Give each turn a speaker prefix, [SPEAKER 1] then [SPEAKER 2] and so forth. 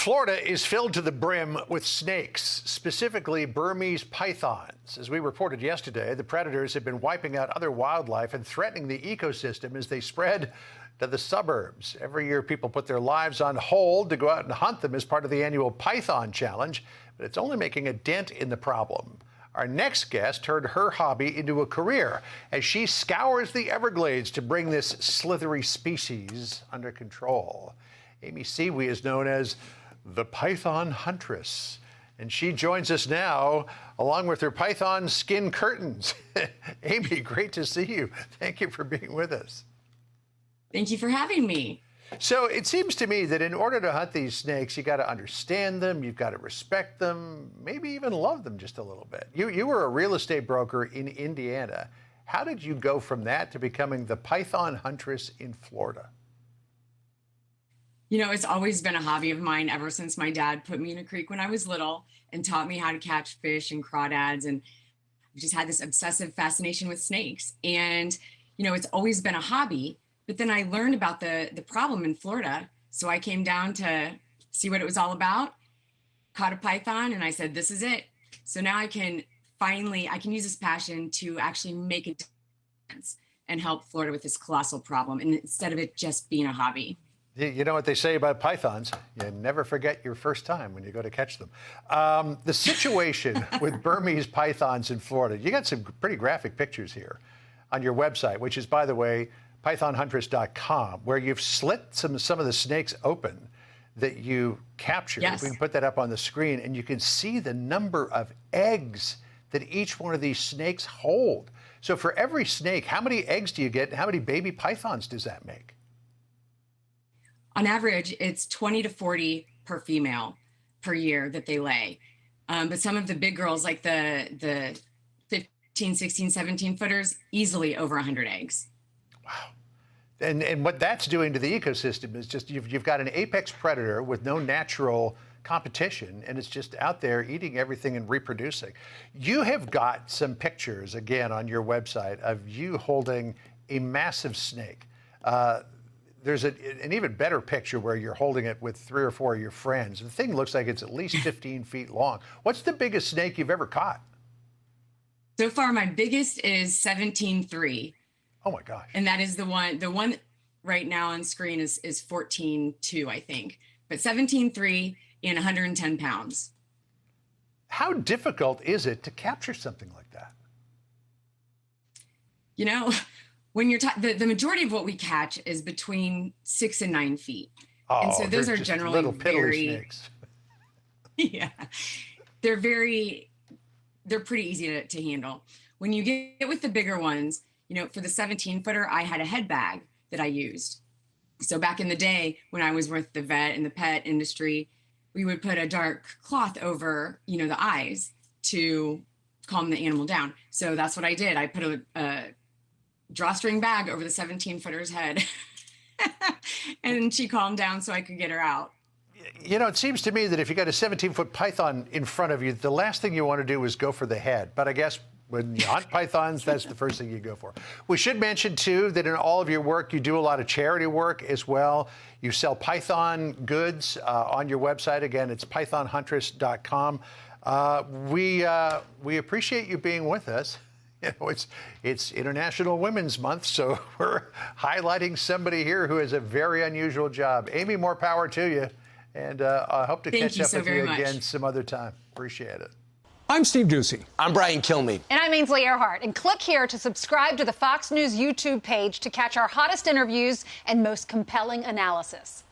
[SPEAKER 1] Florida is filled to the brim with snakes, specifically Burmese pythons. As we reported yesterday, the predators have been wiping out other wildlife and threatening the ecosystem as they spread to the suburbs. Every year, people put their lives on hold to go out and hunt them as part of the annual Python Challenge, but it's only making a dent in the problem. Our next guest turned her hobby into a career as she scours the Everglades to bring this slithery species under control. Amy Seawe is known as the Python Huntress, and she joins us now along with her python skin curtains. Amy, great to see you. Thank you for being with us.
[SPEAKER 2] Thank you for having me.
[SPEAKER 1] So it seems to me that in order to hunt these snakes, you got to understand them, you've got to respect them, maybe even love them just a little bit. You were a real estate broker in Indiana. How did you go from that to becoming the Python Huntress in Florida?
[SPEAKER 2] You know, it's always been a hobby of mine ever since my dad put me in a creek when I was little and taught me how to catch fish and crawdads. And I just had this obsessive fascination with snakes. And, you know, it's always been a hobby. But then I learned about the problem in Florida. So I came down to see what it was all about, caught a python, and I said, this is it. So now I can use this passion to actually make a difference and help Florida with this colossal problem, and instead of it just being a hobby.
[SPEAKER 1] You know what they say about pythons? You never forget your first time when you go to catch them. The situation with Burmese pythons in Florida, you got some pretty graphic pictures here on your website, which is, by the way, pythonhuntress.com, where you've slit some of the snakes open that you captured.
[SPEAKER 2] Yes.
[SPEAKER 1] We can put that up on the screen, and you can see the number of eggs that each one of these snakes hold. So for every snake, how many eggs do you get, and how many baby pythons does that make?
[SPEAKER 2] On average, it's 20 to 40 per female per year that they lay. But some of the big girls, like the 15, 16, 17 footers, easily over 100 eggs.
[SPEAKER 1] Wow. And what that's doing to the ecosystem is just you've got an apex predator with no natural competition, and it's just out there eating everything and reproducing. You have got some pictures, again, on your website of you holding a massive snake. There's an even better picture where you're holding it with 3 or 4 of your friends. The thing looks like it's at least 15 feet long. What's the biggest snake you've ever caught?
[SPEAKER 2] So far, my biggest is 17.3.
[SPEAKER 1] Oh my gosh.
[SPEAKER 2] And that is the one right now on screen is 14.2, I think. But 17.3 and 110 pounds.
[SPEAKER 1] How difficult is it to capture something like that?
[SPEAKER 2] You know, when you're the majority of what we catch is between 6 and 9 feet.
[SPEAKER 1] Oh,
[SPEAKER 2] and so those are
[SPEAKER 1] just
[SPEAKER 2] generally
[SPEAKER 1] little piddly snakes.
[SPEAKER 2] Yeah, they're pretty easy to handle. When you get with the bigger ones, you know, for the 17-footer, I had a head bag that I used. So back in the day when I was with the vet and the pet industry, we would put a dark cloth over, you know, the eyes to calm the animal down. So that's what I did. I put a drawstring bag over the 17-footer's head and she calmed down so I could get her out.
[SPEAKER 1] You know, it seems to me that if you got a 17-foot python in front of you, the last thing you want to do is go for the head. But I guess when you hunt pythons, that's the first thing you go for. We should mention, too, that in all of your work, you do a lot of charity work as well. You sell python goods on your website. Again, it's pythonhuntress.com. We appreciate you being with us. You know, it's International Women's Month, so we're highlighting somebody here who has a very unusual job. Amy, more power to you, and I hope to catch up with you again some other time. Appreciate it.
[SPEAKER 3] I'm Steve Doocy.
[SPEAKER 4] I'm Brian Kilmeade.
[SPEAKER 5] And I'm Ainsley Earhart. And click here to subscribe to the Fox News YouTube page to catch our hottest interviews and most compelling analysis.